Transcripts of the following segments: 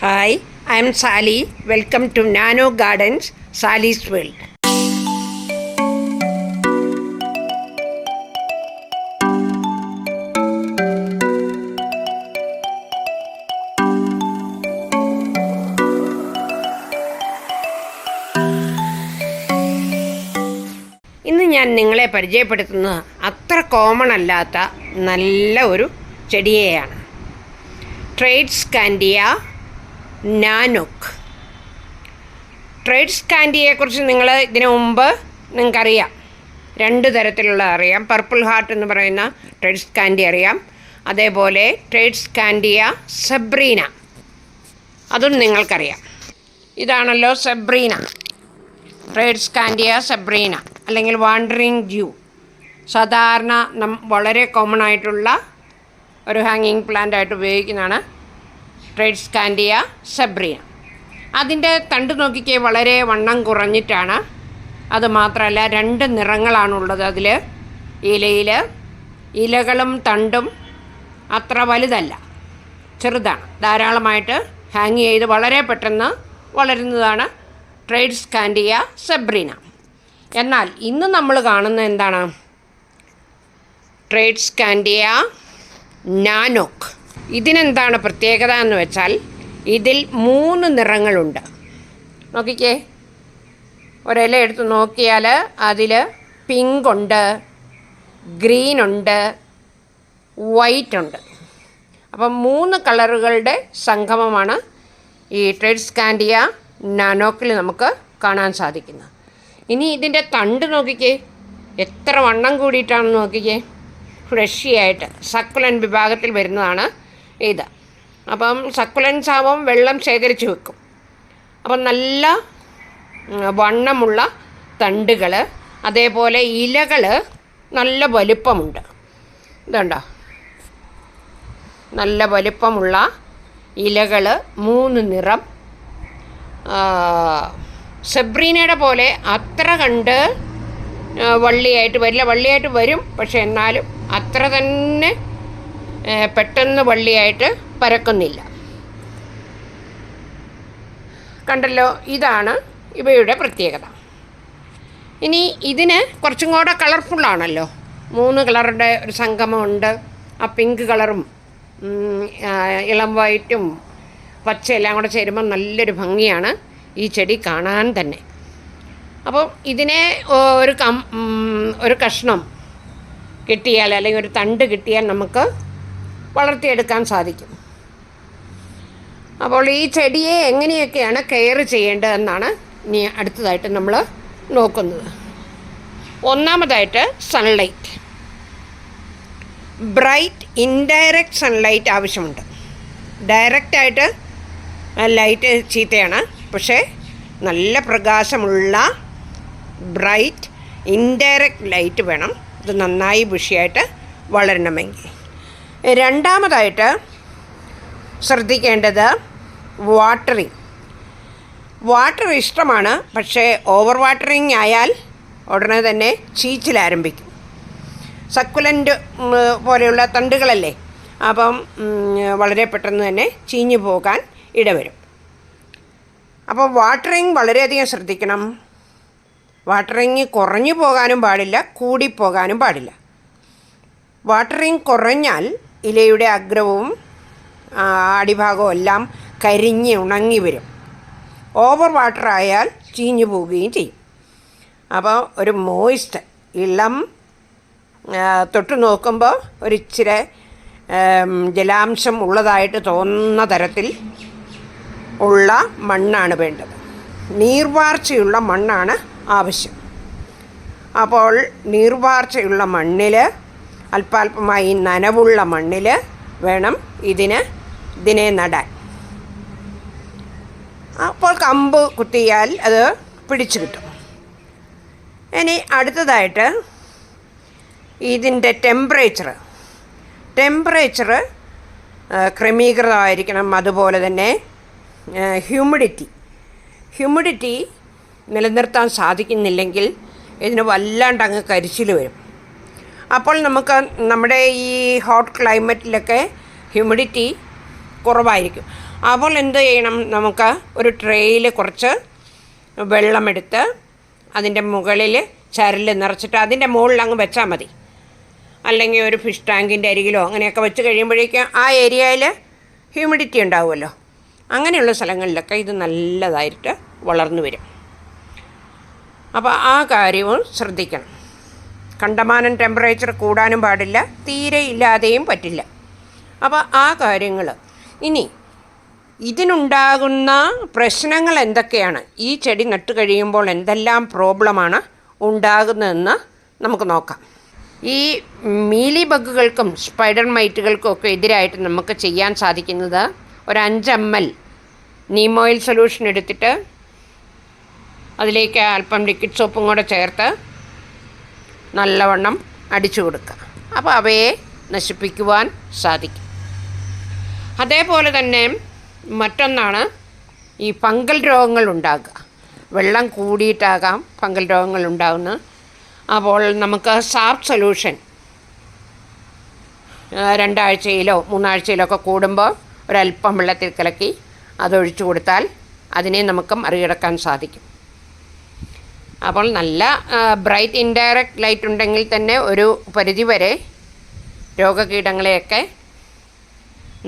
Hi, I am Sally. Welcome to Nano Gardens, Sally's World. ഇന്ന് ഞാൻ നിങ്ങളെ പരിചയപ്പെടുത്തുന്നത് അത്ര കോമൺ അല്ലാത്ത നല്ല ഒരു ചെടിയെയാണ്. ട്രേഡ്സ്കാൻഡിയ നാനോക്ക്. ട്രേഡ്സ്കാൻഡിയയെക്കുറിച്ച് നിങ്ങൾ ഇതിനു മുമ്പ് നിങ്ങൾക്കറിയാം. രണ്ട് തരത്തിലുള്ള അറിയാം. പർപ്പിൾ ഹാർട്ട് എന്ന് പറയുന്ന ട്രേഡ്സ്കാൻഡിയ അറിയാം. അതേപോലെ ട്രേഡ്സ്കാൻഡിയ സെബ്രീന, അതും നിങ്ങൾക്കറിയാം. ഇതാണല്ലോ സെബ്രീന, ട്രേഡ്സ്കാൻഡിയ സെബ്രീന അല്ലെങ്കിൽ വാണ്ടറിങ് ഡ്യൂ. സാധാരണ വളരെ കോമൺ ആയിട്ടുള്ള ഒരു ഹാങ്ങിങ് പ്ലാന്റ് ആയിട്ട് ഉപയോഗിക്കുന്നതാണ് ട്രേഡ്സ്കാൻഡിയ സെബ്രീന. അതിൻ്റെ തണ്ട് നോക്കിക്കേ, വളരെ വണ്ണം കുറഞ്ഞിട്ടാണ്. അത് മാത്രമല്ല, രണ്ട് നിറങ്ങളാണുള്ളത് അതിൽ. ഇലകളും തണ്ടും അത്ര വലുതല്ല, ചെറുതാണ്. ധാരാളമായിട്ട് ഹാങ് ചെയ്ത് വളരെ പെട്ടെന്ന് വളരുന്നതാണ് ട്രേഡ്സ്കാൻഡിയ സെബ്രീന. എന്നാൽ ഇന്ന് നമ്മൾ കാണുന്നത് എന്താണ്? ട്രേഡ്സ്കാൻഡിയ നാനോക്ക്. ഇതിനെന്താണ് പ്രത്യേകത എന്ന് വെച്ചാൽ, ഇതിൽ 3 നിറങ്ങളുണ്ട്. നോക്കിക്കേ, ഒരില എടുത്ത് നോക്കിയാൽ അതിൽ പിങ്ക് ഉണ്ട്, ഗ്രീൻ ഉണ്ട്, വൈറ്റ് ഉണ്ട്. അപ്പം 3 കളറുകളുടെ സംഗമമാണ് ഈ ട്രേഡ്സ്കാൻഡിയ നാനോക്കിൽ നമുക്ക് കാണാൻ സാധിക്കുന്നത്. ഇനി ഇതിൻ്റെ തണ്ട് നോക്കിക്കേ, എത്ര വണ്ണം കൂടിയിട്ടാണെന്ന് നോക്കിക്കേ. ഫ്രഷിയായിട്ട് സക്കുലൻ വിഭാഗത്തിൽ വരുന്നതാണ് ഇത്. അപ്പം സക്കുലൻസ് ആവുമ്പം വെള്ളം ശേഖരിച്ച് വെക്കും. അപ്പം നല്ല വണ്ണമുള്ള തണ്ടുകൾ, അതേപോലെ ഇലകൾ നല്ല വലിപ്പമുണ്ട്. ഇതുണ്ടോ, നല്ല വലിപ്പമുള്ള ഇലകൾ, 3 നിറം. സെബ്രീനയുടെ പോലെ അത്ര കണ്ട് വള്ളിയായിട്ട് വരില്ല. വള്ളിയായിട്ട് വരും, പക്ഷെ എന്നാലും അത്ര തന്നെ പെട്ടെന്ന് വള്ളിയായിട്ട് പരക്കുന്നില്ല. കണ്ടല്ലോ, ഇതാണ് ഇവയുടെ പ്രത്യേകത. ഇനി ഇതിന് കുറച്ചും കൂടെ കളർഫുള്ളാണല്ലോ. 3 കളറുടെ ഒരു സംഗമമുണ്ട്. ആ പിങ്ക് കളറും ഇളം വൈറ്റും പച്ച എല്ലാം കൂടെ ചേരുമ്പോൾ നല്ലൊരു ഭംഗിയാണ് ഈ ചെടി കാണാൻ തന്നെ. അപ്പോൾ ഇതിനെ ഒരു കഷ്ണം കിട്ടിയാൽ, അല്ലെങ്കിൽ ഒരു തണ്ട് കിട്ടിയാൽ നമുക്ക് വളർത്തിയെടുക്കാൻ സാധിക്കും. അപ്പോൾ ഈ ചെടിയെ എങ്ങനെയൊക്കെയാണ് കെയർ ചെയ്യേണ്ടതെന്നാണ് ഇനി അടുത്തതായിട്ട് നമ്മൾ നോക്കുന്നത്. ഒന്നാമതായിട്ട് സൺലൈറ്റ്. ബ്രൈറ്റ് ഇൻഡയറക്റ്റ് സൺലൈറ്റ് ആവശ്യമുണ്ട്. ഡയറക്റ്റായിട്ട് ലൈറ്റ് ചീത്തയാണ്, പക്ഷേ നല്ല പ്രകാശമുള്ള ബ്രൈറ്റ് ഇൻഡയറക്റ്റ് ലൈറ്റ് വേണം ഇത് നന്നായി ബുഷിയായിട്ട് വളരണമെങ്കിൽ. രണ്ടാമതായിട്ട് ശ്രദ്ധിക്കേണ്ടത് വാട്ടറിങ്. വാട്ടർ ഇഷ്ടമാണ്, പക്ഷേ ഓവർ വാട്ടറിങ് ആയാൽ ഉടനെ തന്നെ ചീച്ചിലാരംഭിക്കും. സക്കുലൻ്റ് പോലെയുള്ള തണ്ടുകളല്ലേ, അപ്പം വളരെ പെട്ടെന്ന് തന്നെ ചീഞ്ഞു പോകാൻ ഇടവരും. അപ്പോൾ വാട്ടറിങ് വളരെയധികം ശ്രദ്ധിക്കണം. വാട്ടറിങ് കുറഞ്ഞു പോകാനും പാടില്ല, കൂടിപ്പോകാനും പാടില്ല. വാട്ടറിങ് കുറഞ്ഞാൽ ഇലയുടെ അഗ്രവും അടിഭാഗവും എല്ലാം കരിഞ്ഞ് ഉണങ്ങി വരും. ഓവർ വാട്ടർ ആയാൽ ചീഞ്ഞു പോവുകയും ചെയ്യും. അപ്പോൾ ഒരു മോയിസ്റ്റ്, ഇളം, തൊട്ട് നോക്കുമ്പോൾ ഒരിച്ചിരി ജലാംശം ഉള്ളതായിട്ട് തോന്നുന്ന തരത്തിൽ ഉള്ള മണ്ണാണ് വേണ്ടത്. നീർവാർച്ചയുള്ള മണ്ണാണ് ആവശ്യം. അപ്പോൾ നീർവാർച്ചയുള്ള മണ്ണിൽ, അല്പാൽപമായി നനവുള്ള മണ്ണിൽ വേണം ഇതിനെ നടാൻ. അപ്പോൾ കമ്പ് കുത്തിയാൽ അത് പിടിച്ചു കിട്ടും. ഇനി അടുത്തതായിട്ട് ഇതിൻ്റെ ടെമ്പറേച്ചർ ക്രമീകൃതമായിരിക്കണം. അതുപോലെ തന്നെ ഹ്യൂമിഡിറ്റി നിലനിർത്താൻ സാധിക്കുന്നില്ലെങ്കിൽ ഇതിന് വല്ലാണ്ട് അങ്ങ് കരിച്ചിൽ വരും. അപ്പോൾ നമുക്ക് നമ്മുടെ ഈ ഹോട്ട് ക്ലൈമറ്റിലൊക്കെ ഹ്യൂമിഡിറ്റി കുറവായിരിക്കും. അപ്പോൾ എന്ത് ചെയ്യണം, നമുക്ക് ഒരു ട്രേയിൽ കുറച്ച് വെള്ളമെടുത്ത് അതിൻ്റെ മുകളിൽ ചരൽ നിറച്ചിട്ട് അതിൻ്റെ മുകളിൽ അങ്ങ് വെച്ചാൽ മതി. അല്ലെങ്കിൽ ഒരു ഫിഷ് ടാങ്കിൻ്റെ അരികിലോ അങ്ങനെയൊക്കെ വെച്ച് കഴിയുമ്പോഴേക്കും ആ ഏരിയയിൽ ഹ്യൂമിഡിറ്റി ഉണ്ടാവുമല്ലോ. അങ്ങനെയുള്ള സ്ഥലങ്ങളിലൊക്കെ ഇത് നല്ലതായിട്ട് വളർന്നു വരും. അപ്പോൾ ആ കാര്യവും ശ്രദ്ധിക്കണം. കണ്ടമാനം ടെമ്പറേച്ചർ കൂടാനും പാടില്ല, തീരെ ഇല്ലാതെയും പറ്റില്ല. അപ്പോൾ ആ കാര്യങ്ങൾ. ഇനി ഇതിനുണ്ടാകുന്ന പ്രശ്നങ്ങൾ എന്തൊക്കെയാണ്, ഈ ചെടി നട്ട് കഴിയുമ്പോൾ എന്തെല്ലാം പ്രോബ്ലമാണ് ഉണ്ടാകുന്നതെന്ന് നമുക്ക് നോക്കാം. ഈ മീലി ബഗ്ഗുകൾക്കും സ്പൈഡർ മൈറ്റുകൾക്കും ഒക്കെ എതിരായിട്ട് നമുക്ക് ചെയ്യാൻ സാധിക്കുന്നത് ഒരു 5 ml നീം ഓയിൽ സൊല്യൂഷൻ എടുത്തിട്ട് അതിലേക്ക് അല്പം ലിക്വിഡ് സോപ്പും കൂടെ ചേർത്ത് നല്ലവണ്ണം അടിച്ചു കൊടുക്കുക. അപ്പോൾ അവയെ നശിപ്പിക്കുവാൻ സാധിക്കും. അതേപോലെ തന്നെ മറ്റൊന്നാണ് ഈ ഫംഗൽ രോഗങ്ങൾ ഉണ്ടാകുക. വെള്ളം കൂടിയിട്ടാകാം ഫംഗൽ രോഗങ്ങൾ ഉണ്ടാകുന്നത്. അപ്പോൾ നമുക്ക് സാപ്പ് സൊല്യൂഷൻ 2 ആഴ്ചയിലോ 3 ആഴ്ചയിലോ ഒക്കെ കൂടുമ്പോൾ ഒരല്പം വെള്ളത്തിൽ കലക്കി അതൊഴിച്ചു കൊടുത്താൽ അതിനെ നമുക്ക് മറികടക്കാൻ സാധിക്കും. അപ്പോൾ നല്ല ബ്രൈറ്റ് ഇൻഡയറക്റ്റ് ലൈറ്റ് ഉണ്ടെങ്കിൽ തന്നെ ഒരു പരിധിവരെ രോഗകീടങ്ങളെയൊക്കെ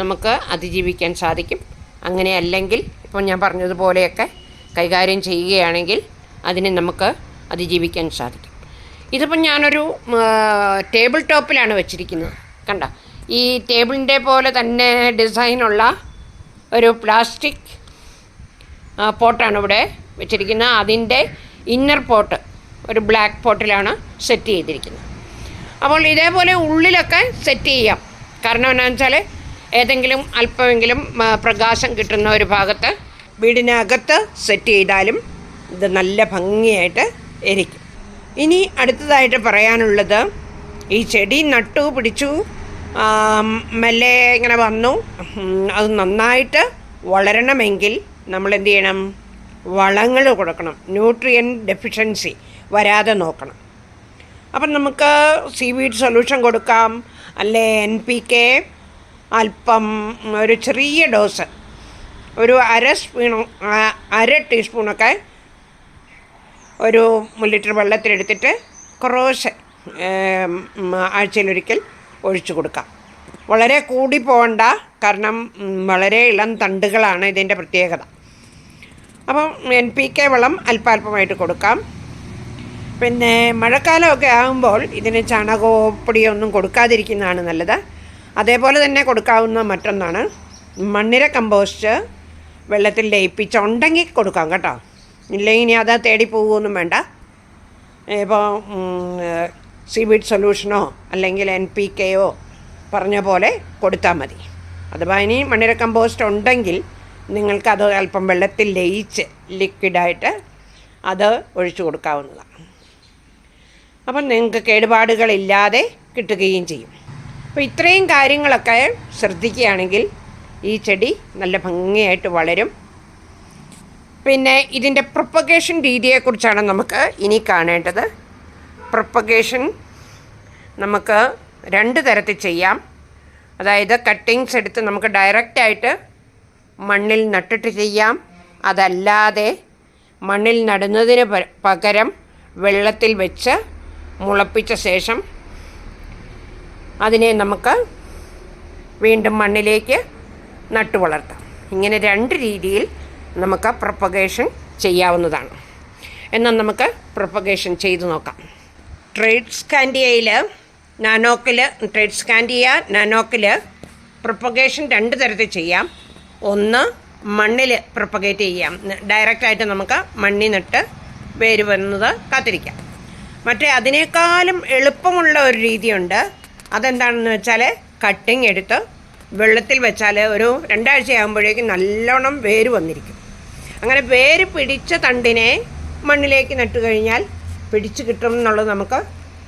നമുക്ക് അതിജീവിക്കാൻ സാധിക്കും. അങ്ങനെ അല്ലെങ്കിൽ ഇപ്പോൾ ഞാൻ പറഞ്ഞതുപോലെയൊക്കെ കൈകാര്യം ചെയ്യുകയാണെങ്കിൽ അതിനെ നമുക്ക് അതിജീവിക്കാൻ സാധിക്കും. ഇതിപ്പോൾ ഞാനൊരു ടേബിൾ ടോപ്പിലാണ് വെച്ചിരിക്കുന്നത്. കണ്ട, ഈ ടേബിളിൻ്റെ പോലെ തന്നെ ഡിസൈനുള്ള ഒരു പ്ലാസ്റ്റിക് പോട്ടാണ് ഇവിടെ വെച്ചിരിക്കുന്നത്. അതിൻ്റെ ഇന്നർ പോട്ട് ഒരു ബ്ലാക്ക് പോട്ടിലാണ് സെറ്റ് ചെയ്തിരിക്കുന്നത്. അപ്പോൾ ഇതേപോലെ ഉള്ളിലൊക്കെ സെറ്റ് ചെയ്യാം. കാരണം എന്താണെന്ന് വെച്ചാൽ ഏതെങ്കിലും അല്പമെങ്കിലും പ്രകാശം കിട്ടുന്ന ഒരു ഭാഗത്ത് വീടിനകത്ത് സെറ്റ് ചെയ്താലും ഇത് നല്ല ഭംഗിയായിട്ട് ഇരിക്കും. ഇനി അടുത്തതായിട്ട് പറയാനുള്ളത്, ഈ ചെടി നട്ടു പിടിച്ചു, മെല്ലെ ഇങ്ങനെ വന്നു, അത് നന്നായിട്ട് വളരണമെങ്കിൽ നമ്മൾ എന്ത് ചെയ്യണം, വളങ്ങൾ കൊടുക്കണം. ന്യൂട്രിയൻ ഡെഫിഷ്യൻസി വരാതെ നോക്കണം. അപ്പം നമുക്ക് സീവീഡ് സൊല്യൂഷൻ കൊടുക്കാം, അല്ലെ NPK അല്പം ഒരു ചെറിയ ഡോസ്, ഒരു അര ടീസ്പൂണൊക്കെ ഒരു ലിറ്റർ വെള്ളത്തിലെടുത്തിട്ട് കുറേശ്ശെ ആഴ്ചയിലൊരിക്കൽ ഒഴിച്ചു കൊടുക്കാം. വളരെ കൂടി പോകണ്ട, കാരണം വളരെ ഇളം തണ്ടുകളാണ് ഇതിൻ്റെ പ്രത്യേകത. അപ്പം NPK വളം അല്പാൽപമായിട്ട് കൊടുക്കാം. പിന്നെ മഴക്കാലമൊക്കെ ആകുമ്പോൾ ഇതിന് ചാണകപ്പൊടിയോ ഒന്നും കൊടുക്കാതിരിക്കുന്നതാണ് നല്ലത്. അതേപോലെ തന്നെ കൊടുക്കാവുന്ന മറ്റൊന്നാണ് മണ്ണിര കമ്പോസ്റ്റ് വെള്ളത്തിൽ ലയിപ്പിച്ചുണ്ടെങ്കിൽ കൊടുക്കാം കേട്ടോ. ഇല്ലെങ്കിൽ ഇനി അത് തേടി പോകുകയൊന്നും വേണ്ട. ഇപ്പോൾ സീവീഡ് സൊല്യൂഷനോ അല്ലെങ്കിൽ NPKയോ പറഞ്ഞ പോലെ കൊടുത്താൽ മതി. അഥവാ ഇനി മണ്ണിര കമ്പോസ്റ്റ് ഉണ്ടെങ്കിൽ നിങ്ങൾക്കത് അല്പം വെള്ളത്തിൽ ലയിച്ച് ലിക്വിഡായിട്ട് അത് ഒഴിച്ചു കൊടുക്കാവുന്നതാണ്. അപ്പം നിങ്ങൾക്ക് കേടുപാടുകളില്ലാതെ കിട്ടുകയും ചെയ്യും. അപ്പോൾ ഇത്രയും കാര്യങ്ങളൊക്കെ ശ്രദ്ധിക്കുകയാണെങ്കിൽ ഈ ചെടി നല്ല ഭംഗിയായിട്ട് വളരും. പിന്നെ ഇതിൻ്റെ പ്രൊപ്പഗേഷൻ രീതിയെക്കുറിച്ചാണ് നമുക്ക് ഇനി കാണേണ്ടത്. പ്രൊപ്പഗേഷൻ നമുക്ക് 2 തരത്തിൽ ചെയ്യാം. അതായത് കട്ടിങ്സ് എടുത്ത് നമുക്ക് ഡയറക്റ്റായിട്ട് മണ്ണിൽ നട്ടിട്ട് ചെയ്യാം. അതല്ലാതെ മണ്ണിൽ നടുന്നതിന് പകരം വെള്ളത്തിൽ വെച്ച് മുളപ്പിച്ച ശേഷം അതിനെ നമുക്ക് വീണ്ടും മണ്ണിലേക്ക് നട്ടു വളർത്താം. ഇങ്ങനെ 2 രീതിയിൽ നമുക്ക് പ്രൊപ്പഗേഷൻ ചെയ്യാവുന്നതാണ്. എന്നാൽ നമുക്ക് പ്രൊപ്പഗേഷൻ ചെയ്തു നോക്കാം. ട്രേഡ്സ്കാൻഡിയയിൽ നാനോക്കിൽ പ്രൊപ്പഗേഷൻ 2 തരത്തിൽ ചെയ്യാം. ഒന്ന് മണ്ണിൽ പ്രൊപ്പഗേറ്റ് ചെയ്യാം, ഡയറക്റ്റായിട്ട് നമുക്ക് മണ്ണിൽ നട്ട് വേര് വരുന്നത് കാത്തിരിക്കാം. മറ്റേ അതിനേക്കാളും എളുപ്പമുള്ള ഒരു രീതിയുണ്ട്. അതെന്താണെന്ന് വെച്ചാൽ കട്ടിങ് എടുത്ത് വെള്ളത്തിൽ വെച്ചാൽ ഒരു 2 ആഴ്ചയാകുമ്പോഴേക്കും നല്ലോണം വേര് വന്നിരിക്കും. അങ്ങനെ വേര് പിടിച്ച തണ്ടിനെ മണ്ണിലേക്ക് നട്ടു കഴിഞ്ഞാൽ പിടിച്ച് കിട്ടും എന്നുള്ളത് നമുക്ക്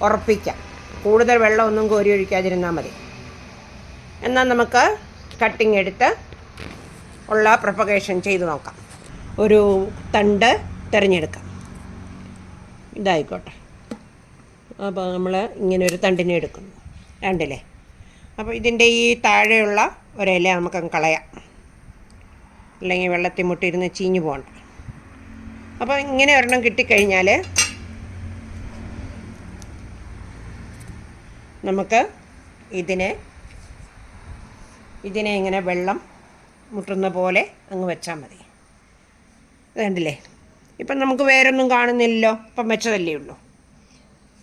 ഉറപ്പിക്കാം. കൂടുതൽ വെള്ളമൊന്നും കോരി ഒഴിക്കാതിരുന്നാൽ മതി. എന്നാൽ നമുക്ക് കട്ടിങ് എടുത്ത് ഉള്ള പ്രൊപ്പഗേഷൻ ചെയ്ത് നോക്കാം. ഒരു തണ്ട് തിരഞ്ഞെടുക്കാം. ഇതായിക്കോട്ടെ. അപ്പോൾ നമ്മൾ ഇങ്ങനെ ഒരു തണ്ടിനെ എടുക്കുന്നു, കണ്ടില്ലേ? അപ്പോൾ ഇതിൻ്റെ ഈ താഴെയുള്ള ഒരില നമുക്ക് കളയാം. അല്ലെങ്കിൽ വെള്ളത്തിൽ മുട്ടിയിരുന്ന് ചീഞ്ഞു പോകണ്ട. അപ്പോൾ ഇങ്ങനെ ഒരെണ്ണം കിട്ടിക്കഴിഞ്ഞാൽ നമുക്ക് ഇതിനെ ഇങ്ങനെ വെള്ളം മുട്ടുന്ന പോലെ അങ്ങ് വെച്ചാൽ മതി. ഇത് കണ്ടില്ലേ? ഇപ്പം നമുക്ക് വേറൊന്നും കാണുന്നില്ലല്ലോ, ഇപ്പം വെച്ചതല്ലേ ഉള്ളൂ.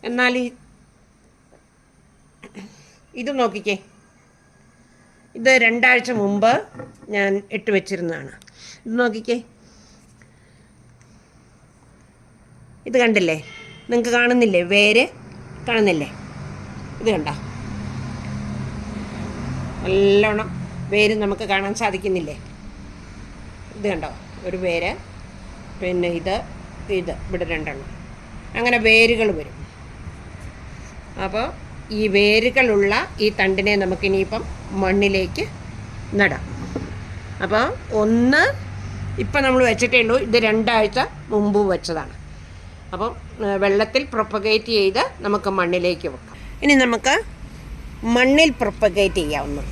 എന്നാൽ ഇത് നോക്കിക്കേ, ഇത് 2 ആഴ്ച മുമ്പ് ഞാൻ ഇട്ട് വെച്ചിരുന്നതാണ്. ഇത് നോക്കിക്കേ, ഇത് കണ്ടില്ലേ? നിങ്ങൾക്ക് കാണുന്നില്ലേ? വേര് കാണുന്നില്ലേ? ഇത് കണ്ടോ? നല്ലോണം വേര് നമുക്ക് കാണാൻ സാധിക്കുന്നില്ലേ? ഇത് കണ്ടോ? ഒരു വേര്, പിന്നെ ഇത് ഇവിടെ 2 എണ്ണം, അങ്ങനെ വേരുകൾ വരും. അപ്പോൾ ഈ വേരുകളുള്ള ഈ തണ്ടിനെ നമുക്കിനിയിപ്പം മണ്ണിലേക്ക് നടാം. അപ്പോൾ ഒന്ന് ഇപ്പം നമ്മൾ വെച്ചിട്ടേ ഉള്ളൂ, ഇത് 2 ആഴ്ച മുമ്പ് വെച്ചതാണ്. അപ്പം വെള്ളത്തിൽ പ്രൊപ്പഗേറ്റ് ചെയ്ത് നമുക്ക് മണ്ണിലേക്ക് വെക്കാം. ഇനി നമുക്ക് മണ്ണിൽ പ്രൊപ്പഗേറ്റ് ചെയ്യാവുന്നു.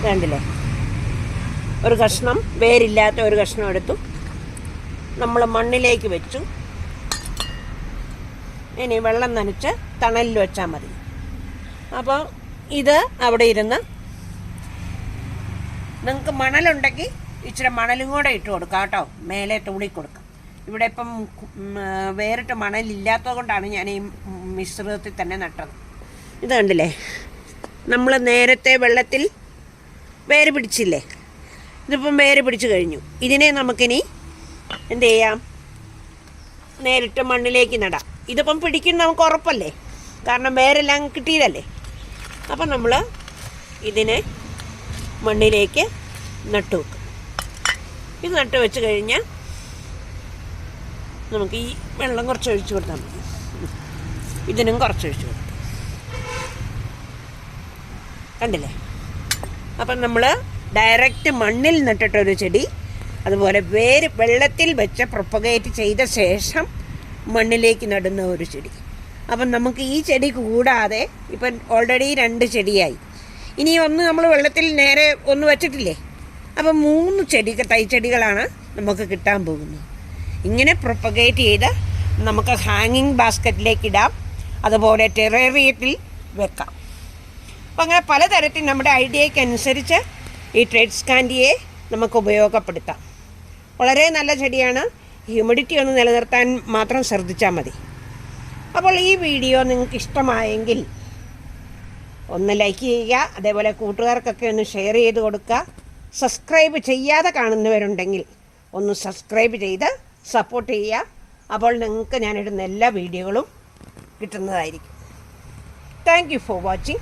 വേണ്ടില്ലേ? ഒരു കഷ്ണം വേരില്ലാത്ത ഒരു കഷ്ണം എടുത്തു, നമ്മൾ മണ്ണിലേക്ക് വെച്ചു. ഇനി വെള്ളം നനച്ച് തണലിൽ വെച്ചാൽ മതി. അപ്പോൾ ഇത് അവിടെ ഇരുന്ന്, നിങ്ങൾക്ക് മണലുണ്ടെങ്കിൽ ഇച്ചിരി മണലും കൂടെ ഇട്ട് കൊടുക്കാം കേട്ടോ, മേലെ തൂളി കൊടുക്കാം. ഇവിടെ ഇപ്പം വേറിട്ട് മണലില്ലാത്തത് കൊണ്ടാണ് ഞാൻ ഈ മിശ്രിതത്തിൽ തന്നെ നട്ടത്. ഇത് കണ്ടില്ലേ? നമ്മൾ നേരത്തെ വെള്ളത്തിൽ വേര് പിടിച്ചില്ലേ? ഇതിപ്പം വേര് പിടിച്ച് കഴിഞ്ഞു. ഇതിനെ നമുക്കിനി എന്ത് ചെയ്യാം? നേരിട്ട് മണ്ണിലേക്ക് നടാം. ഇതിപ്പം പിടിക്കും നമുക്ക് ഉറപ്പല്ലേ, കാരണം വേരെല്ലാം കിട്ടിയതല്ലേ. അപ്പം നമ്മൾ ഇതിനെ മണ്ണിലേക്ക് നട്ടു വെക്കും. ഇത് നട്ട് വെച്ച് കഴിഞ്ഞാൽ നമുക്ക് ഈ വെള്ളം കുറച്ച് ഒഴിച്ച് കൊടുത്താൽ മതി. ഇതിനും കുറച്ച് ഒഴിച്ച് കൊടുക്കും. കണ്ടില്ലേ? അപ്പം നമ്മൾ ഡയറക്റ്റ് മണ്ണിൽ നട്ടിട്ടൊരു ചെടി, അതുപോലെ വേര് വെള്ളത്തിൽ വെച്ച് പ്രൊപ്പഗേറ്റ് ചെയ്ത ശേഷം മണ്ണിലേക്ക് നടുന്ന ഒരു ചെടി. അപ്പം നമുക്ക് ഈ ചെടി കൂടാതെ ഇപ്പം ഓൾറെഡി 2 ചെടിയായി. ഇനി ഒന്ന് നമ്മൾ വെള്ളത്തിൽ നേരെ ഒന്ന് വെച്ചിട്ടില്ലേ? അപ്പം 3 തൈച്ചെടികളാണ് നമുക്ക് കിട്ടാൻ പോകുന്നത്. ഇങ്ങനെ പ്രൊപ്പഗേറ്റ് ചെയ്ത് നമുക്ക് ഹാങ്ങിങ് ബാസ്ക്കറ്റിലേക്ക് ഇടാം, അതുപോലെ ടെറേറിയത്തിൽ വെക്കാം. അപ്പം അങ്ങനെ പലതരത്തിൽ നമ്മുടെ ഐഡിയയ്ക്കനുസരിച്ച് ഈ ട്രേഡ്സ്കാൻഡിയെ നമുക്ക് ഉപയോഗപ്പെടുത്താം. വളരെ നല്ല ചെടിയാണ്. ഹ്യൂമിഡിറ്റി ഒന്ന് നിലനിർത്താൻ മാത്രം ശ്രദ്ധിച്ചാൽ മതി. അപ്പോൾ ഈ വീഡിയോ നിങ്ങൾക്ക് ഇഷ്ടമായെങ്കിൽ ഒന്ന് ലൈക്ക് ചെയ്യുക, അതേപോലെ കൂട്ടുകാർക്കൊക്കെ ഒന്ന് ഷെയർ ചെയ്ത് കൊടുക്കുക. സബ്സ്ക്രൈബ് ചെയ്യാതെ കാണുന്നവരുണ്ടെങ്കിൽ ഒന്ന് സബ്സ്ക്രൈബ് ചെയ്ത് സപ്പോർട്ട് ചെയ്യുക. അപ്പോൾ നിങ്ങൾക്ക് ഞാനിടുന്ന എല്ലാ വീഡിയോകളും കിട്ടുന്നതായിരിക്കും. Thank you for watching.